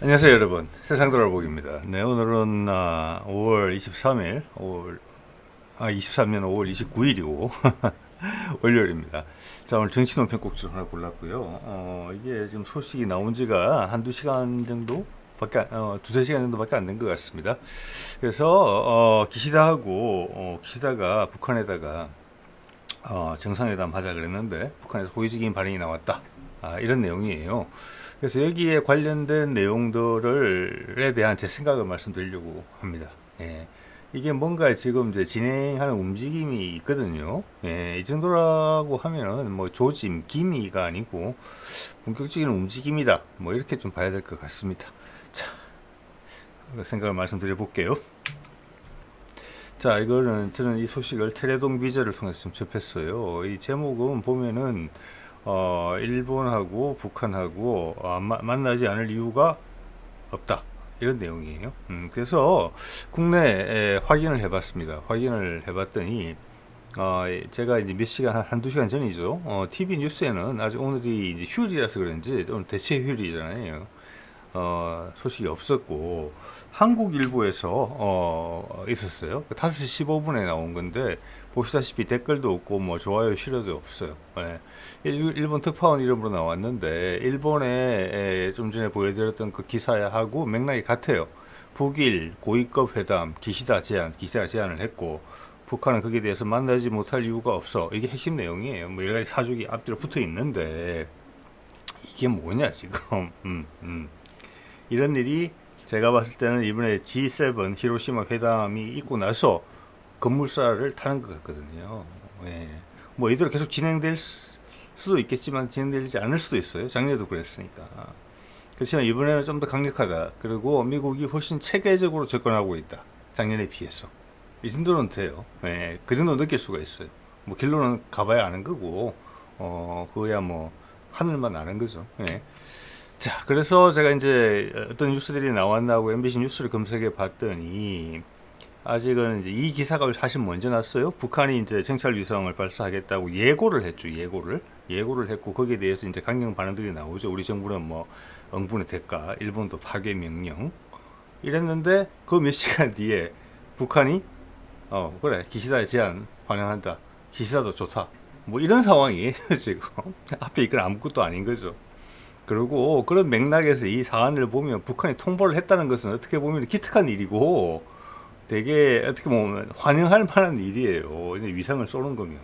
안녕하세요 여러분, 세상 돌아보기입니다. 네, 오늘은 5월 23일 23년 5월 29일이고 월요일입니다. 자, 오늘 정치 논평 꼭지를 하나 골랐고요. 이게 지금 소식이 나온 지가 한두 시간 정도 두세 시간 정도밖에 안 된 것 같습니다. 그래서 기시다가 북한에다가 정상회담 하자 그랬는데 북한에서 호의적인 반응이 나왔다. 이런 내용이에요. 그래서 여기에 관련된 내용들에 대한 제 생각을 말씀드리려고 합니다. 예. 이게 뭔가 지금 이제 진행하는 움직임이 있거든요. 예, 이 정도라고 하면은 뭐 조짐, 기미가 아니고 본격적인 움직임이다. 뭐 이렇게 좀 봐야 될 것 같습니다. 자, 생각을 말씀드려 볼게요. 자, 이거는 저는 이 소식을 테레동 비저를 통해서 좀 접했어요. 이 제목은 보면은 일본하고 북한하고 만나지 않을 이유가 없다. 이런 내용이에요. 그래서 국내에 확인을 해봤습니다. 확인을 해봤더니 제가 이제 몇 시간, 한두 시간 전이죠. TV 뉴스에는 아직 오늘이 이제 휴일이라서 그런지, 오늘 대체 휴일이잖아요. 소식이 없었고, 한국 일보에서 있었어요. 5시 15분에 나온 건데 보시다시피 댓글도 없고 뭐 좋아요 싫어도 없어요. 예. 일본 특파원 이름으로 나왔는데 일본에 좀 전에 보여드렸던 그 기사하고 맥락이 같아요. 북일 고위급 회담 기시다 제안을 했고 북한은 거기에 대해서 만나지 못할 이유가 없어. 이게 핵심 내용이에요. 뭐 여러 가지 사족이 앞뒤로 붙어 있는데 이게 뭐냐 지금. 이런 일이 제가 봤을 때는 이번에 G7 히로시마 회담이 있고 나서 급물살을 타는 것 같거든요. 예. 뭐 이대로 계속 진행될 수도 있겠지만 진행되지 않을 수도 있어요. 작년에도 그랬으니까. 그렇지만 이번에는 좀 더 강력하다. 그리고 미국이 훨씬 체계적으로 접근하고 있다. 작년에 비해서. 이 정도는 돼요. 예. 그 정도 느낄 수가 있어요. 뭐 길로는 가봐야 아는 거고, 그거야 뭐 하늘만 아는 거죠. 예. 자, 그래서 제가 이제 어떤 뉴스들이 나왔나 하고 MBC 뉴스를 검색해 봤더니 아직은 이제 이 기사가 사실 먼저 났어요. 북한이 이제 정찰 위성을 발사하겠다고 예고를 했죠. 예고를 했고 거기에 대해서 이제 강경 반응들이 나오죠. 우리 정부는 뭐 응분의 대가, 일본도 파괴 명령 이랬는데 그 몇 시간 뒤에 북한이 그래 기시다의 제안 환영한다. 기시다도 좋다. 뭐 이런 상황이에요 지금. 앞에 이건 아무것도 아닌 거죠. 그리고 그런 맥락에서 이 사안을 보면 북한이 통보를 했다는 것은 어떻게 보면 기특한 일이고 되게 어떻게 보면 환영할 만한 일이에요. 위성을 쏘는 거면.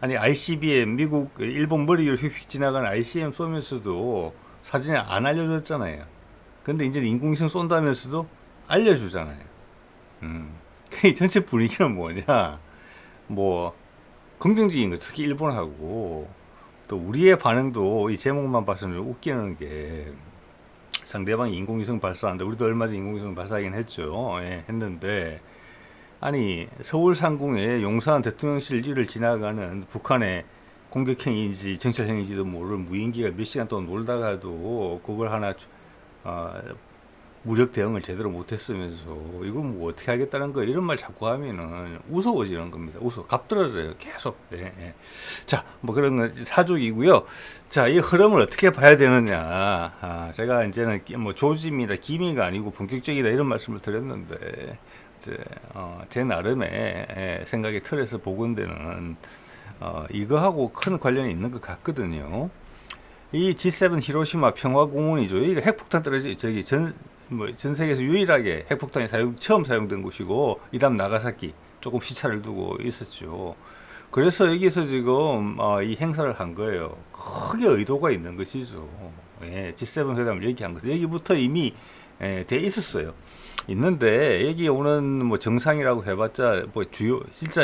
아니 ICBM 미국 일본 머리 위로 휙휙 지나간 ICBM 쏘면서도 사진에 안 알려줬잖아요. 근데 이제 인공위성 쏜다면서도 알려주잖아요. 그 전체 분위기는 뭐냐? 뭐 긍정적인 거 특히 일본하고 또 우리의 반응도 이 제목만 봐서는 웃기는 게 상대방이 인공위성 발사한다. 우리도 얼마 전에 인공위성 발사하긴 했죠. 예, 했는데 아니 서울 상공에 용산 대통령실 위를 지나가는 북한의 공격행위인지 정찰행위인지도 모를 무인기가 몇 시간 동안 놀다가도 그걸 하나 어, 무력 대응을 제대로 못했으면서 이건 뭐 어떻게 하겠다는 거 이런 말 자꾸 하면은 무서워지는 겁니다. 갑들어져요 계속. 예, 예. 자, 뭐 그런 건 사족이고요. 자, 이 흐름을 어떻게 봐야 되느냐. 제가 이제는 뭐 조짐이다, 기미가 아니고 본격적이다 이런 말씀을 드렸는데 이제 제 나름의 생각의 틀에서 보건대는 이거하고 큰 관련이 있는 것 같거든요. 이 G7 히로시마 평화공원이죠. 여기가 핵폭탄 떨어지 저기 전 세계에서 유일하게 핵폭탄이 처음 사용된 곳이고 이다음 나가사키 조금 시차를 두고 있었죠. 그래서 여기서 지금 이 행사를 한 거예요. 크게 의도가 있는 것이죠. 예, G7 회담을 얘기한 것은 여기부터 이미 돼 있었어요. 있는데 여기 오는 뭐 정상이라고 해봤자 뭐 주요 진짜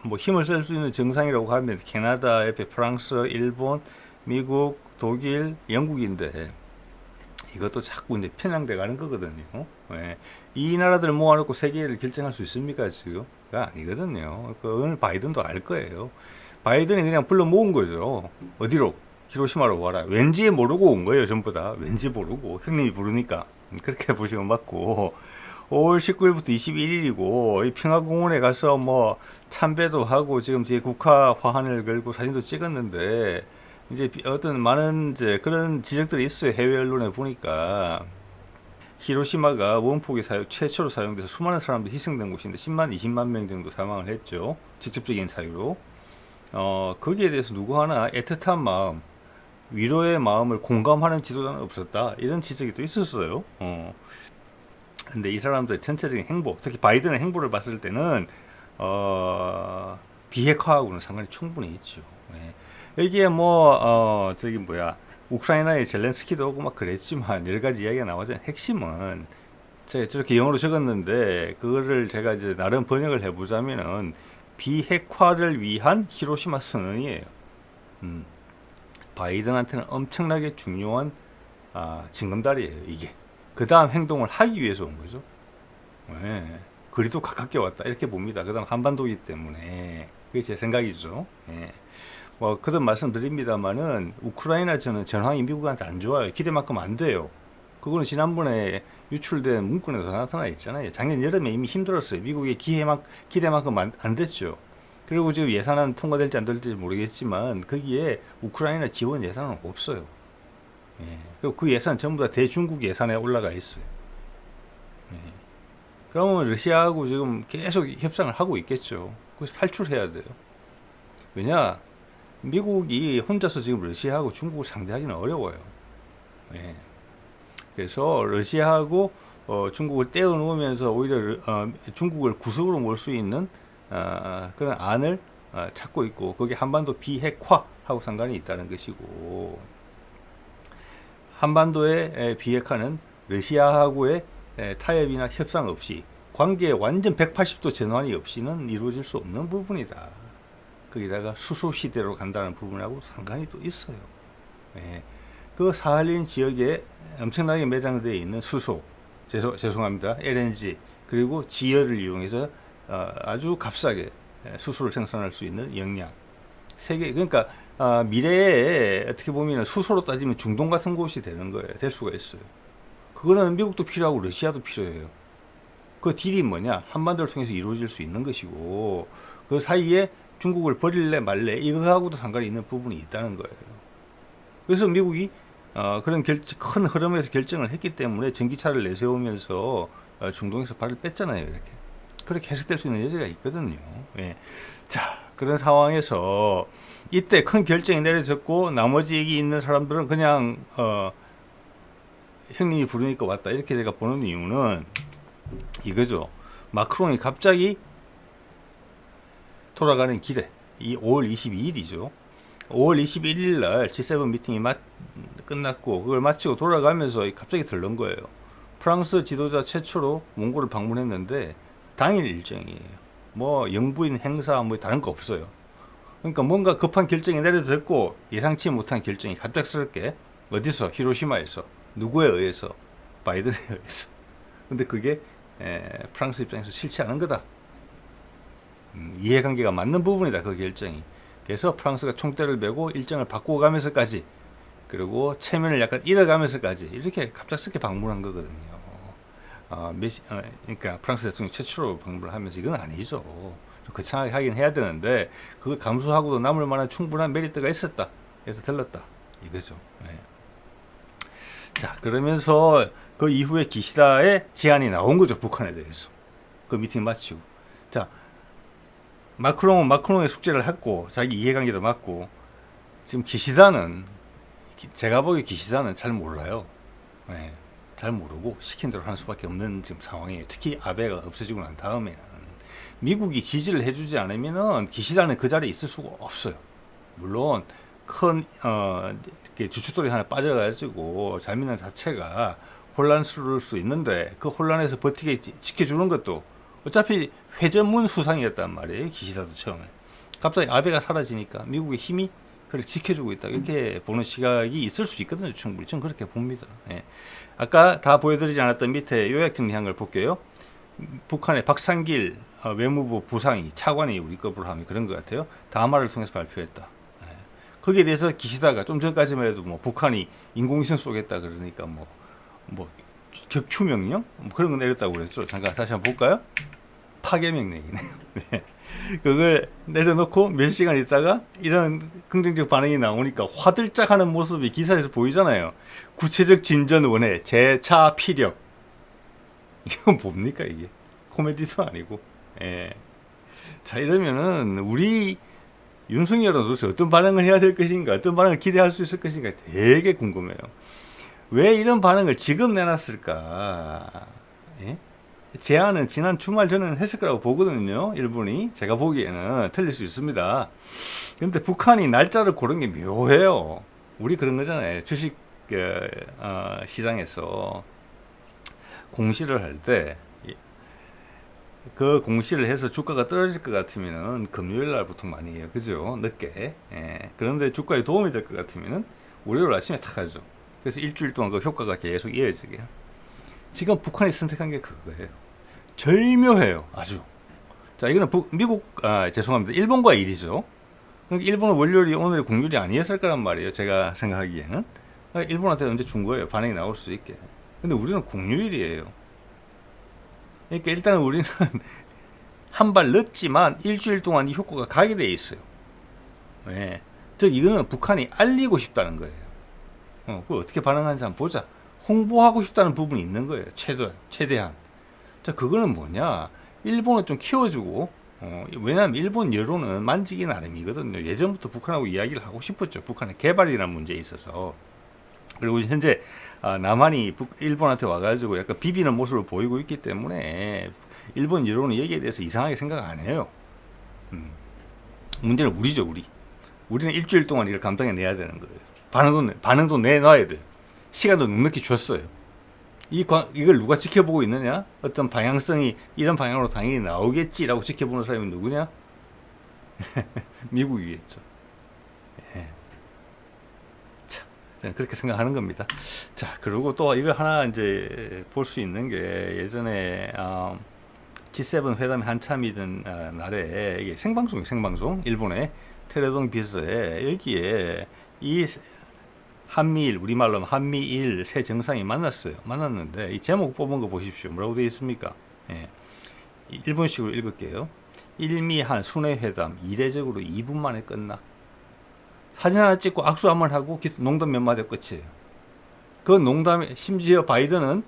뭐 힘을 쓸 수 있는 정상이라고 하면 캐나다 옆에 프랑스, 일본, 미국, 독일, 영국인데 이것도 자꾸 이제 편향돼 가는 거거든요. 예. 이 나라들 모아놓고 세계를 결정할 수 있습니까 지금? 아니거든요. 그건 바이든도 알 거예요. 바이든이 그냥 불러 모은 거죠. 어디로? 히로시마로 와라. 왠지 모르고 온 거예요, 전부 다. 왠지 모르고 형님이 부르니까 그렇게 보시면 맞고. 5월 19일부터 21일이고 이 평화공원에 가서 뭐 참배도 하고 지금 뒤에 국화 화환을 걸고 사진도 찍었는데 이제 어떤 많은 이제 그런 지적들이 있어요. 해외 언론에 보니까 히로시마가 원폭이 최초로 사용돼서 수많은 사람들이 희생된 곳인데 10만, 20만 명 정도 사망을 했죠. 직접적인 사유로. 거기에 대해서 누구 하나 애틋한 마음, 위로의 마음을 공감하는 지도자는 없었다. 이런 지적이 또 있었어요. 근데 이 사람들의 전체적인 행보, 특히 바이든의 행보를 봤을 때는 비핵화하고는 상관이 충분히 있죠. 예. 여기에 우크라이나의 젤렌스키도 오고 막 그랬지만 여러 가지 이야기가 나오잖아요. 핵심은 제가 저렇게 영어로 적었는데 그거를 제가 이제 나름 번역을 해보자면은 비핵화를 위한 히로시마 선언이에요. 바이든한테는 엄청나게 중요한 징검다리예요. 이게 그 다음 행동을 하기 위해서 온 거죠. 네. 그리도 가깝게 왔다 이렇게 봅니다. 그 다음 한반도이기 때문에 그게 제 생각이죠. 네. 그든 말씀드립니다만은 우크라이나 전황이 미국한테 안 좋아요. 기대만큼 안 돼요. 그거는 지난번에 유출된 문건에서 나타나 있잖아요. 작년 여름에 이미 힘들었어요. 미국의 기대만큼 안 됐죠. 그리고 지금 예산안 통과될지 안 될지 모르겠지만 거기에 우크라이나 지원 예산은 없어요. 예. 그리고 그 예산 전부 다 대중국 예산에 올라가 있어요. 예. 그러면 러시아하고 지금 계속 협상을 하고 있겠죠. 그래서 탈출해야 돼요. 왜냐? 미국이 혼자서 지금 러시아하고 중국을 상대하기는 어려워요. 예. 그래서 러시아하고 중국을 떼어 놓으면서 오히려 중국을 구석으로 몰 수 있는 그런 안을 찾고 있고 거기 한반도 비핵화하고 상관이 있다는 것이고 한반도의 비핵화는 러시아하고의 타협이나 협상 없이 관계에 완전 180도 전환이 없이는 이루어질 수 없는 부분이다. 거기다가 수소 시대로 간다는 부분하고 상관이 또 있어요. 예. 그 사할린 지역에 엄청나게 매장되어 있는 수소, 죄송합니다. LNG 그리고 지열을 이용해서 아주 값싸게 수소를 생산할 수 있는 역량. 세계 그러니까 미래에 어떻게 보면 수소로 따지면 중동 같은 곳이 되는 거예요. 될 수가 있어요. 그거는 미국도 필요하고 러시아도 필요해요. 그 딜이 뭐냐? 한반도를 통해서 이루어질 수 있는 것이고 그 사이에 중국을 버릴래 말래 이거하고도 상관이 있는 부분이 있다는 거예요. 그래서 미국이 그런 큰 흐름에서 결정을 했기 때문에 전기차를 내세우면서 중동에서 발을 뺐잖아요. 이렇게. 그렇게 해석될 수 있는 여지가 있거든요. 예. 자, 그런 상황에서 이때 큰 결정이 내려졌고 나머지 여기 있는 사람들은 그냥 형님이 부르니까 왔다 이렇게 제가 보는 이유는 이거죠. 마크롱이 갑자기 돌아가는 길에 이 5월 22일이죠. 5월 21일 날 G7 미팅이 끝났고 그걸 마치고 돌아가면서 갑자기 들른 거예요. 프랑스 지도자 최초로 몽골을 방문했는데 당일 일정이에요. 영부인 행사 다른 거 없어요. 그러니까 뭔가 급한 결정이 내려졌고 예상치 못한 결정이 갑작스럽게 어디서 히로시마에서 누구에 의해서 바이든에 의해서 근데 그게 프랑스 입장에서 싫지 않은 거다. 이해관계가 맞는 부분이다. 그 결정이. 그래서 프랑스가 총대를 메고 일정을 바꾸어가면서까지 그리고 체면을 약간 잃어가면서까지 이렇게 갑작스럽게 방문한 거거든요. 그러니까 프랑스 대통령이 최초로 방문을 하면서 이건 아니죠. 거창하게 하긴 해야 되는데 그걸 감수하고도 남을 만한 충분한 메리트가 있었다. 그래서 들렀다. 이거죠. 네. 자, 그러면서 그 이후에 기시다의 제안이 나온 거죠. 북한에 대해서. 그 미팅 마치고. 자, 마크롱은 마크롱의 숙제를 했고 자기 이해관계도 맞고 지금 기시다는 제가 보기에 기시다는 잘 몰라요. 네, 잘 모르고 시킨 대로 하는 수밖에 없는 지금 상황이에요. 특히 아베가 없어지고 난 다음에는 미국이 지지를 해주지 않으면은 기시다는 그 자리에 있을 수가 없어요. 물론 큰 주춧돌이 하나 빠져가지고 잘못한 자체가 혼란스러울 수 있는데 그 혼란에서 버티게 지켜주는 것도 어차피 회전문 수상이었단 말이에요. 기시다도 처음에. 갑자기 아베가 사라지니까 미국의 힘이 그걸 지켜주고 있다. 이렇게 보는 시각이 있을 수 있거든요. 충분히. 저는 그렇게 봅니다. 예. 아까 다 보여드리지 않았던 밑에 요약 정리한 걸 볼게요. 북한의 박상길 외무부 부상이 차관이 우리 거부를 하면 그런 것 같아요. 담화를 통해서 발표했다. 예. 거기에 대해서 기시다가 좀 전까지만 해도 북한이 인공위성 쏘겠다 그러니까 격추명령? 그런 거 내렸다고 그랬죠. 잠깐 다시 한번 볼까요? 파괴명령이네요. 네. 그걸 내려놓고 몇 시간 있다가 이런 긍정적 반응이 나오니까 화들짝 하는 모습이 기사에서 보이잖아요. 구체적 진전 원회, 재차 피력. 이건 뭡니까 이게? 코미디도 아니고. 예. 자, 이러면은 우리 윤석열은 도대체 어떤 반응을 해야 될 것인가, 어떤 반응을 기대할 수 있을 것인가 되게 궁금해요. 왜 이런 반응을 지금 내놨을까? 예? 제안은 지난 주말 전에는 했을 거라고 보거든요. 일본이. 제가 보기에는 틀릴 수 있습니다. 근데 북한이 날짜를 고른 게 묘해요. 우리 그런 거잖아요. 주식 시장에서 공시를 할 때 그 공시를 해서 주가가 떨어질 것 같으면은 금요일 날 보통 많이 해요. 그죠? 늦게. 예. 그런데 주가에 도움이 될 것 같으면은 월요일 아침에 탁 하죠. 그래서 일주일 동안 그 효과가 계속 이어지게. 지금 북한이 선택한 게 그거예요. 절묘해요. 아주. 자, 이거는 죄송합니다. 일본과 일이죠. 그러니까 일본은 월요일이 오늘의 공휴일이 아니었을 거란 말이에요. 제가 생각하기에는. 그러니까 일본한테 언제 준 거예요. 반응이 나올 수 있게. 근데 우리는 공휴일이에요. 그러니까 일단은 우리는 한 발 늦지만 일주일 동안 이 효과가 가게 돼 있어요. 예. 즉 이거는 북한이 알리고 싶다는 거예요. 그걸 어떻게 반응하는지 한번 보자. 홍보하고 싶다는 부분이 있는 거예요. 최대한. 자, 그거는 뭐냐? 일본을 좀 키워주고, 왜냐하면 일본 여론은 만지기 나름이거든요. 예전부터 북한하고 이야기를 하고 싶었죠. 북한의 개발이라는 문제에 있어서. 그리고 현재 남한이 일본한테 와가지고 약간 비비는 모습을 보이고 있기 때문에 일본 여론은 여기에 대해서 이상하게 생각 안 해요. 문제는 우리죠, 우리. 우리는 일주일 동안 이걸 감당해내야 되는 거예요. 반응도 내놔야 돼. 시간도 넉넉히 줬어요. 이걸 누가 지켜보고 있느냐? 어떤 방향성이 이런 방향으로 당연히 나오겠지라고 지켜보는 사람이 누구냐? 미국이겠죠. 예. 자, 저는 그렇게 생각하는 겁니다. 자, 그리고 또 이걸 하나 이제 볼 수 있는 게 예전에 G7 회담이 한참이던 날에 이게 생방송 일본의 테레동 비서에 여기에 이 한미일, 우리말로 한미일 새 정상이 만났는데 이 제목 뽑은 거 보십시오. 뭐라고 되어 있습니까? 예. 일본식으로 읽을게요. 일미한 순회회담 이례적으로 2분 만에 끝나. 사진 하나 찍고 악수 한번 하고 농담 몇 마디 끝이에요. 그 농담에 심지어 바이든은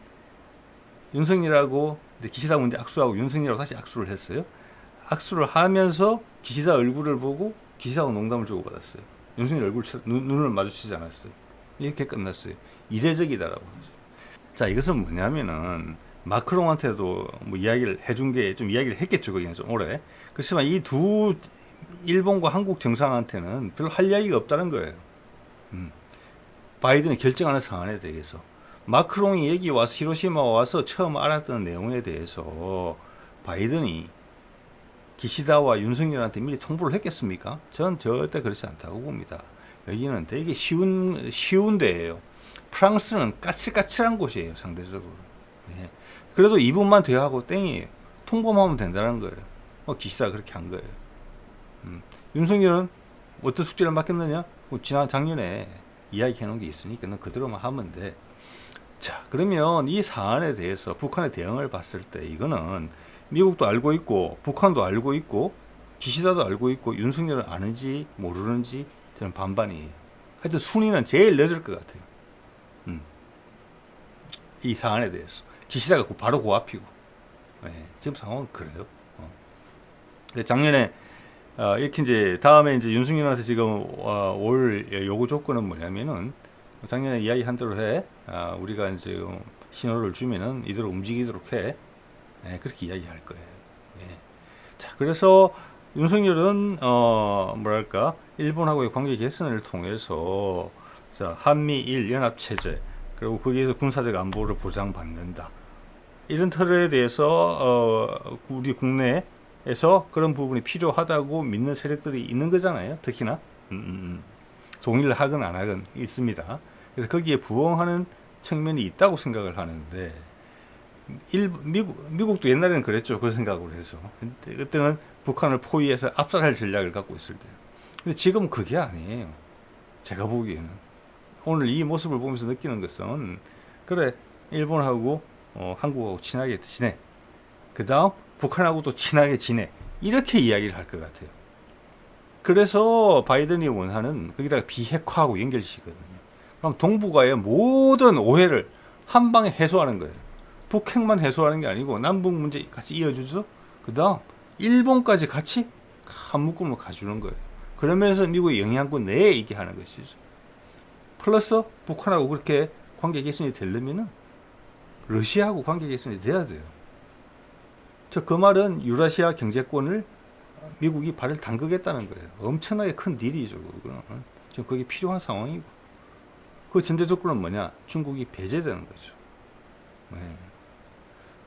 윤석열하고 기시다 문제 악수하고 윤석열하고 다시 악수를 했어요. 악수를 하면서 기시다 얼굴을 보고 기시다하고 농담을 주고받았어요. 윤석열 눈을 마주치지 않았어요. 이렇게 끝났어요. 이례적이다라고 하죠. 자, 이것은 뭐냐면은 마크롱한테도 뭐 이야기를 해준 게 좀 이야기를 했겠죠. 그게 좀 오래. 그렇지만 이 두 일본과 한국 정상한테는 별로 할 이야기가 없다는 거예요. 바이든이 결정하는 사안에 대해서 마크롱이 여기 와서 히로시마 와서 처음 알았던 내용에 대해서 바이든이 기시다와 윤석열한테 미리 통보를 했겠습니까? 전 절대 그렇지 않다고 봅니다. 여기는 되게 쉬운 데예요. 프랑스는 까칠까칠한 곳이에요, 상대적으로. 예. 그래도 2분만 대화하고 땡이에요. 통보만 하면 된다는 거예요. 기시다가 그렇게 한 거예요. 윤석열은 어떤 숙제를 맡겼느냐? 지난 작년에 이야기해 놓은 게 있으니까 그대로만 하면 돼. 자, 그러면 이 사안에 대해서 북한의 대응을 봤을 때 이거는 미국도 알고 있고 북한도 알고 있고 기시다도 알고 있고 윤석열은 아는지 모르는지 저는 반반이에요. 하여튼 순위는 제일 늦을 것 같아요. 이 사안에 대해서 기시다가 바로 그 앞이고. 네, 지금 상황은 그래요. 작년에 이렇게 이제 다음에 이제 윤석열한테 지금 올 요구 조건은 뭐냐면은 작년에 이야기한 대로 해. 우리가 이제 신호를 주면은 이대로 움직이도록 해. 네, 그렇게 이야기할 거예요. 예. 자, 그래서 윤석열은 뭐랄까 일본하고의 관계 개선을 통해서 자, 한미일 연합 체제 그리고 거기에서 군사적 안보를 보장받는다. 이런 틀에 대해서 우리 국내에서 그런 부분이 필요하다고 믿는 세력들이 있는 거잖아요. 특히나 동의를 하건 안 하건 있습니다. 그래서 거기에 부응하는 측면이 있다고 생각을 하는데 미국도 옛날에는 그랬죠. 그 생각으로 해서. 그때는 북한을 포위해서 압살할 전략을 갖고 있을 때. 근데 지금 그게 아니에요. 제가 보기에는. 오늘 이 모습을 보면서 느끼는 것은 그래 일본하고 한국하고 친하게 지내. 그 다음 북한하고도 친하게 지내. 이렇게 이야기를 할 것 같아요. 그래서 바이든이 원하는 거기다가 비핵화하고 연결시거든요. 그럼 동북아의 모든 오해를 한 방에 해소하는 거예요. 북핵만 해소하는 게 아니고 남북 문제 같이 이어주죠. 그 다음 일본까지 같이 한 묶음으로 가주는 거예요. 그러면서 미국의 영향권 내에 이게 하는 것이죠. 플러스 북한하고 그렇게 관계 개선이 되려면은 러시아하고 관계 개선이 돼야 돼요. 그 말은 유라시아 경제권을 미국이 발을 담그겠다는 거예요. 엄청나게 큰 딜이죠. 그거는. 지금 그게 필요한 상황이고. 그 전제 조건은 뭐냐? 중국이 배제되는 거죠. 네.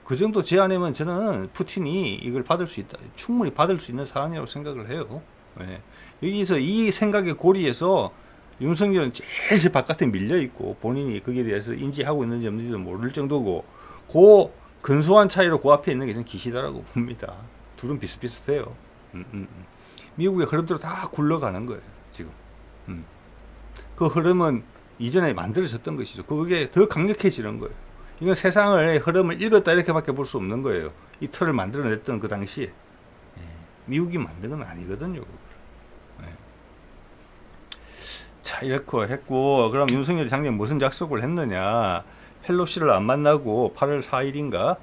그 정도 제안이면 저는 푸틴이 이걸 받을 수 있다. 충분히 받을 수 있는 사안이라고 생각을 해요. 네. 여기서 이 생각의 고리에서 윤석열은 제일 바깥에 밀려 있고 본인이 거기에 대해서 인지하고 있는지 없는지도 모를 정도고 그 근소한 차이로 그 앞에 있는 게 저는 기시다라고 봅니다. 둘은 비슷비슷해요. 미국의 흐름대로 다 굴러가는 거예요. 지금. 그 흐름은 이전에 만들어졌던 것이죠. 그게 더 강력해지는 거예요. 이건 세상의 흐름을 읽었다 이렇게밖에 볼 수 없는 거예요. 이 틀을 만들어냈던 그 당시에. 미국이 만든 건 아니거든요. 네. 자, 이렇게 했고, 그럼 윤석열이 작년 무슨 약속을 했느냐. 펠로시를 안 만나고 8월 4일인가,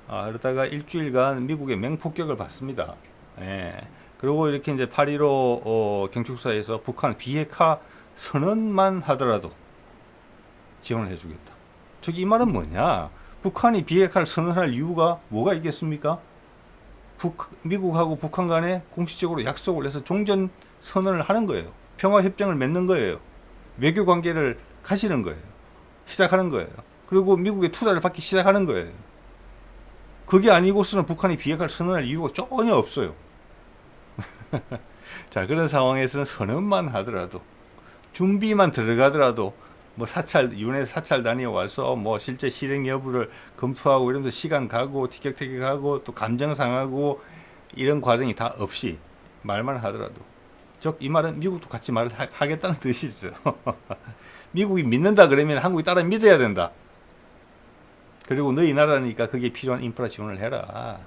그러다가 일주일간 미국의 맹폭격을 받습니다. 예. 그리고 이렇게 이제 8.15 경축사에서 북한 비핵화 선언만 하더라도 지원을 해주겠다. 즉, 이 말은 뭐냐. 북한이 비핵화를 선언할 이유가 뭐가 있겠습니까? 미국하고 북한 간에 공식적으로 약속을 해서 종전 선언을 하는 거예요. 평화협정을 맺는 거예요. 외교 관계를 가시는 거예요. 시작하는 거예요. 그리고 미국의 투자를 받기 시작하는 거예요. 그게 아니고서는 북한이 비핵화를 선언할 이유가 전혀 없어요. 자, 그런 상황에서는 선언만 하더라도, 준비만 들어가더라도, 뭐 윤회 사찰 다녀와서 뭐 실제 실행 여부를 검토하고 이러면서 시간 가고 티격태격하고 또 감정 상하고 이런 과정이 다 없이 말만 하더라도, 즉 이 말은 미국도 같이 말을 하겠다는 뜻이죠. 미국이 믿는다 그러면 한국이 따라 믿어야 된다. 그리고 너희 나라니까 그게 필요한 인프라 지원을 해라.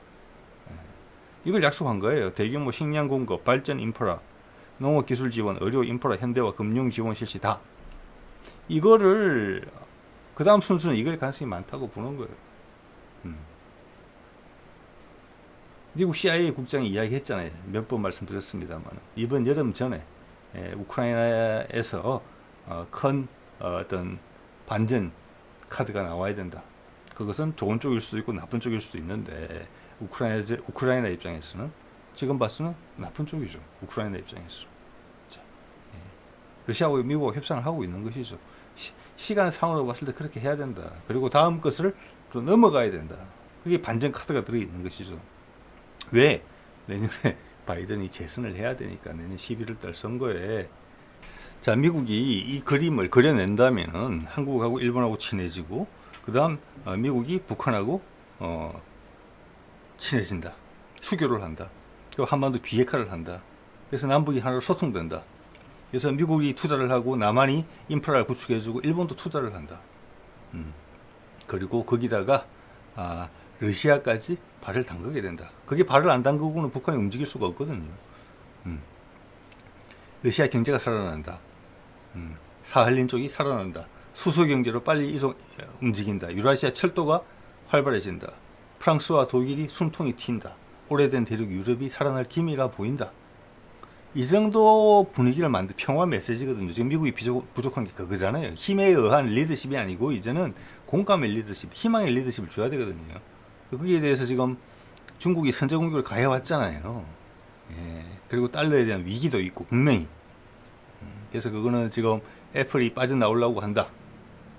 이걸 약속한 거예요. 대규모 식량 공급, 발전 인프라, 농업 기술 지원, 의료 인프라, 현대화, 금융 지원 실시 다. 이거를 그 다음 순서는 이걸 가능성이 많다고 보는 거예요. 미국 CIA 국장이 이야기했잖아요. 몇 번 말씀드렸습니다만 이번 여름 전에 우크라이나에서 큰 어떤 반전 카드가 나와야 된다. 그것은 좋은 쪽일 수도 있고 나쁜 쪽일 수도 있는데 우크라이나 입장에서는 지금 봤으면 나쁜 쪽이죠. 우크라이나 입장에서. 자, 러시아와 미국과 협상을 하고 있는 것이죠. 시간상으로 봤을 때 그렇게 해야 된다. 그리고 다음 것을 또 넘어가야 된다. 그게 반전 카드가 들어있는 것이죠. 왜? 내년에 바이든이 재선을 해야 되니까 내년 11월 달 선거에. 자, 미국이 이 그림을 그려낸다면은 한국하고 일본하고 친해지고, 그 다음 미국이 북한하고 친해진다. 수교를 한다. 그리고 한반도 비핵화를 한다. 그래서 남북이 하나로 소통된다. 그래서 미국이 투자를 하고 남한이 인프라를 구축해주고 일본도 투자를 한다. 그리고 거기다가 러시아까지 발을 담그게 된다. 그게 발을 안 담그고는 북한이 움직일 수가 없거든요. 러시아 경제가 살아난다. 사할린 쪽이 살아난다. 수소 경제로 빨리 움직인다. 유라시아 철도가 활발해진다. 프랑스와 독일이 숨통이 튄다. 오래된 대륙 유럽이 살아날 기미가 보인다. 이 정도 분위기를 만든 평화 메시지거든요. 지금 미국이 부족한 게 그거잖아요. 힘에 의한 리더십이 아니고 이제는 공감의 리더십, 희망의 리더십을 줘야 되거든요. 거기에 대해서 지금 중국이 선제 공격을 가해왔잖아요. 예. 그리고 달러에 대한 위기도 있고 분명히. 그래서 그거는 지금 애플이 빠져나오려고 한다.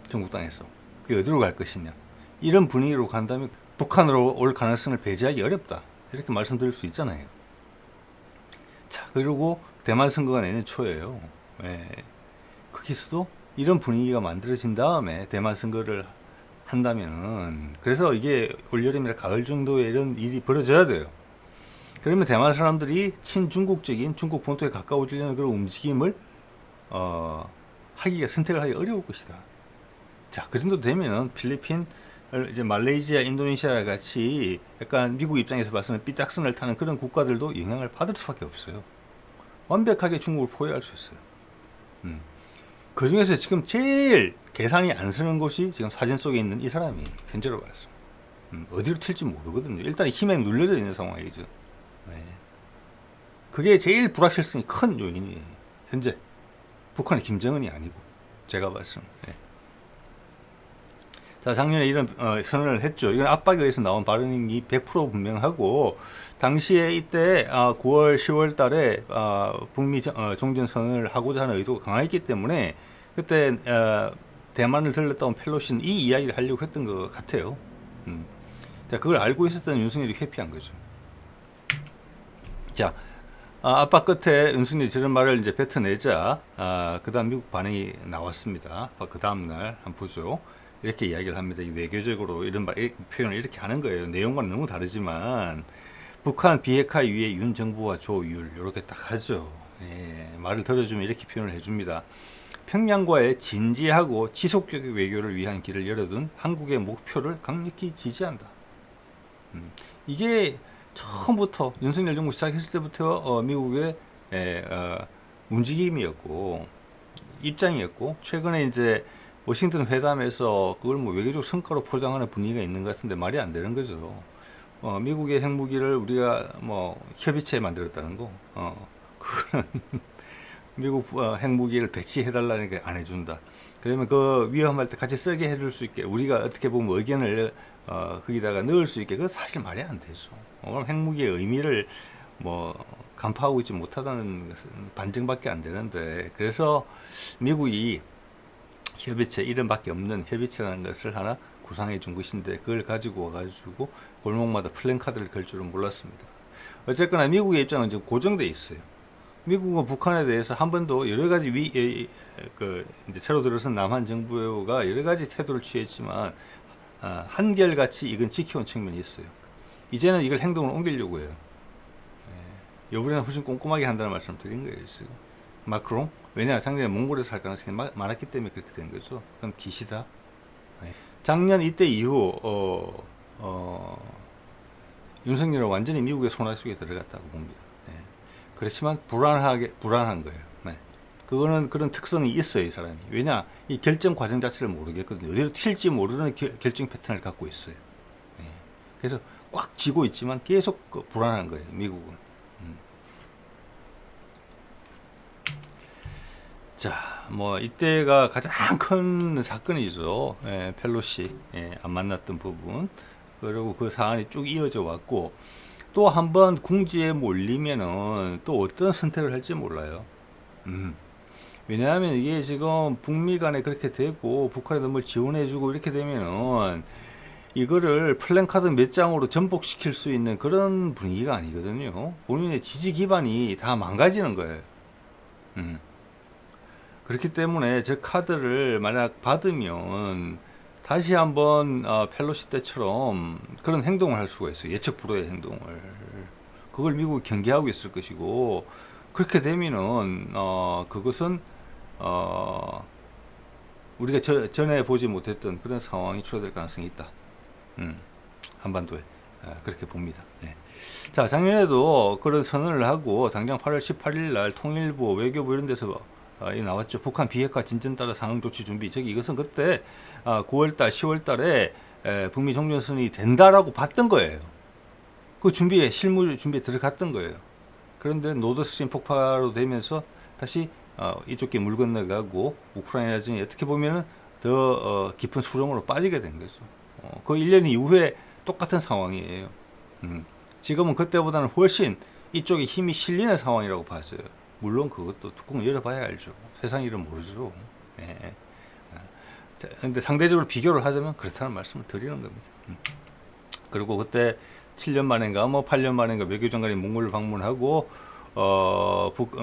중국 땅에서. 그게 어디로 갈 것이냐. 이런 분위기로 간다면 북한으로 올 가능성을 배제하기 어렵다. 이렇게 말씀드릴 수 있잖아요. 자, 그리고 대만 선거가 내년 초예요. 예. 거기서도 이런 분위기가 만들어진 다음에 대만 선거를 한다면은, 그래서 이게 올여름이나 가을 정도에 이런 일이 벌어져야 돼요. 그러면 대만 사람들이 친중국적인 중국 본토에 가까워지려는 그런 움직임을 선택을 하기 어려울 것이다. 자, 그 정도 되면은 필리핀, 이제 말레이시아, 인도네시아 같이 약간 미국 입장에서 봐서는 삐딱선을 타는 그런 국가들도 영향을 받을 수밖에 없어요. 완벽하게 중국을 포위할 수 있어요. 그 중에서 지금 제일 계산이 안 서는 곳이 지금 사진 속에 있는 이 사람이 현재로 봤습니다. 어디로 튈지 모르거든요. 일단 힘에 눌려져 있는 상황이죠. 네. 그게 제일 불확실성이 큰 요인이에요. 현재 북한의 김정은이 아니고 제가 봤습니다. 네. 자, 작년에 이런 선언을 했죠. 이건 압박에 의해서 나온 발언이 100% 분명하고, 당시에 이때 9월, 10월 달에 북미 종전 선언을 하고자 하는 의도가 강했기 때문에 그때 대만을 들렀다 온 펠로시는 이 이야기를 하려고 했던 것 같아요. 자, 그걸 알고 있었던 윤석열이 회피한 거죠. 자, 압박 끝에 윤석열이 저런 말을 이제 뱉어내자, 그 다음 미국 반응이 나왔습니다. 그 다음날 한번 보죠. 이렇게 이야기를 합니다. 외교적으로 이런 표현을 이렇게 하는 거예요. 내용과는 너무 다르지만, 북한 비핵화 위에 윤 정부와 조율, 이렇게 딱 하죠. 예, 말을 들어주면 이렇게 표현을 해줍니다. 평양과의 진지하고 지속적 외교를 위한 길을 열어둔 한국의 목표를 강력히 지지한다. 이게 처음부터 윤석열 정부 시작했을 때부터 미국의 움직임이었고 입장이었고, 최근에 이제 워싱턴 회담에서 그걸 뭐 외교적 성과로 포장하는 분위기가 있는 것 같은데 말이 안 되는 거죠. 미국의 핵무기를 우리가 뭐 협의체에 만들었다는 거, 그거는 미국 핵무기를 배치해달라니까 안 해준다. 그러면 그 위험할 때 같이 쓰게 해줄 수 있게 우리가 어떻게 보면 의견을 거기다가 넣을 수 있게, 그건 사실 말이 안 되죠. 핵무기의 의미를 뭐 간파하고 있지 못하다는 것은 반증밖에 안 되는데, 그래서 미국이 협의체, 이름밖에 없는 협의체라는 것을 하나 구상해 준 것인데, 그걸 가지고 와가지고 골목마다 플랜카드를 걸 줄은 몰랐습니다. 어쨌거나 미국의 입장은 지금 고정돼 있어요. 미국은 북한에 대해서 한 번도 여러 가지 이제 새로 들어선 남한 정부가 여러 가지 태도를 취했지만 한결같이 이건 지켜온 측면이 있어요. 이제는 이걸 행동으로 옮기려고 해요. 여부에는 훨씬 꼼꼼하게 한다는 말씀을 드린 거예요, 지금. 마크롱? 왜냐, 작년에 몽골에서 할 가능성이 많았기 때문에 그렇게 된 거죠. 그럼 기시다. 작년 이때 이후 윤석열은 완전히 미국의 손아 속에 들어갔다고 봅니다. 그렇지만 불안한 거예요. 그거는 그런 특성이 있어요, 이 사람이. 왜냐, 이 결정 과정 자체를 모르겠거든요. 어디로 튈지 모르는 결정 패턴을 갖고 있어요. 그래서 꽉 쥐고 있지만 계속 불안한 거예요, 미국은. 자, 뭐 이때가 가장 큰 사건이죠. 펠로시 안 만났던 부분, 그리고 그 사안이 쭉 이어져 왔고, 또 한 번 궁지에 몰리면은 또 어떤 선택을 할지 몰라요. 왜냐하면 이게 지금 북미 간에 그렇게 되고 북한에 너무 지원해주고 이렇게 되면은 이거를 플랜카드 몇 장으로 전복시킬 수 있는 그런 분위기가 아니거든요. 본인의 지지 기반이 다 망가지는 거예요. 그렇기 때문에 저 카드를 만약 받으면 다시 한번 펠로시 때처럼 그런 행동을 할 수가 있어요. 예측 불허의 행동을. 그걸 미국이 경계하고 있을 것이고, 그렇게 되면은 그것은 우리가 전에 보지 못했던 그런 상황이 초래될 가능성이 있다. 한반도에 그렇게 봅니다. 자, 작년에도 그런 선언을 하고 당장 8월 18일 날 통일부, 외교부 이런 데서 나왔죠. 북한 비핵화 진전 따라 상응 조치 준비. 이것은 그때 9월달, 10월달에 북미 종전선언이 된다라고 봤던 거예요. 그 실무 준비에 들어갔던 거예요. 그런데 노드스트림 폭파로 되면서 다시 이쪽에 물 건너가고 우크라이나전이 어떻게 보면은 더 깊은 수렁으로 빠지게 된 거죠. 그 1년 이후에 똑같은 상황이에요. 지금은 그때보다는 훨씬 이쪽에 힘이 실리는 상황이라고 봤어요. 물론 그것도 뚜껑을 열어봐야 알죠. 세상 일은 모르죠. 근데 상대적으로 비교를 하자면 그렇다는 말씀을 드리는 겁니다. 그리고 그때 7년 만인가 뭐 8년 만인가 외교장관이 몽골을 방문하고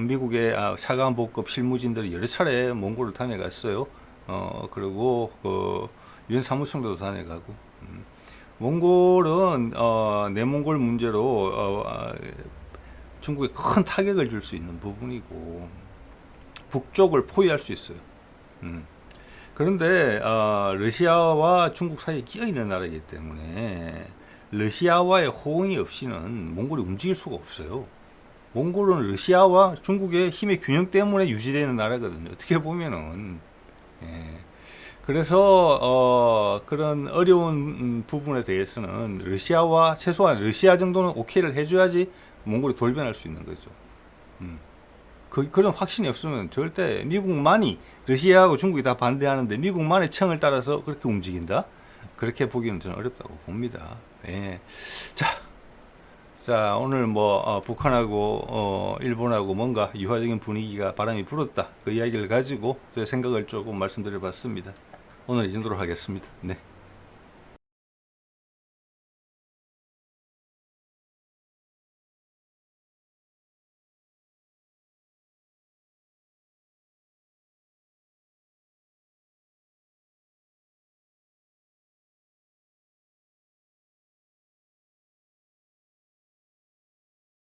미국의 차관 복급 실무진들이 여러 차례 몽골을 다녀갔어요. 그리고 유엔 사무총장도 다녀가고. 몽골은 내몽골 문제로 중국에 큰 타격을 줄 수 있는 부분이고 북쪽을 포위할 수 있어요. 그런데 러시아와 중국 사이에 끼어 있는 나라이기 때문에 러시아와의 호응이 없이는 몽골이 움직일 수가 없어요. 몽골은 러시아와 중국의 힘의 균형 때문에 유지되는 나라거든요. 어떻게 보면은. 그래서 그런 어려운 부분에 대해서는 러시아와 최소한 러시아 정도는 오케이를 해줘야지 몽골이 돌변할 수 있는 거죠. 음. 그런 확신이 없으면 절대 미국만이 러시아하고 중국이 다 반대하는데 미국만의 청을 따라서 그렇게 움직인다? 그렇게 보기는 저는 어렵다고 봅니다. 예. 자, 오늘 뭐 북한하고 일본하고 뭔가 유화적인 분위기가 바람이 불었다. 그 이야기를 가지고 제 생각을 조금 말씀드려봤습니다. 오늘 이 정도로 하겠습니다. 네.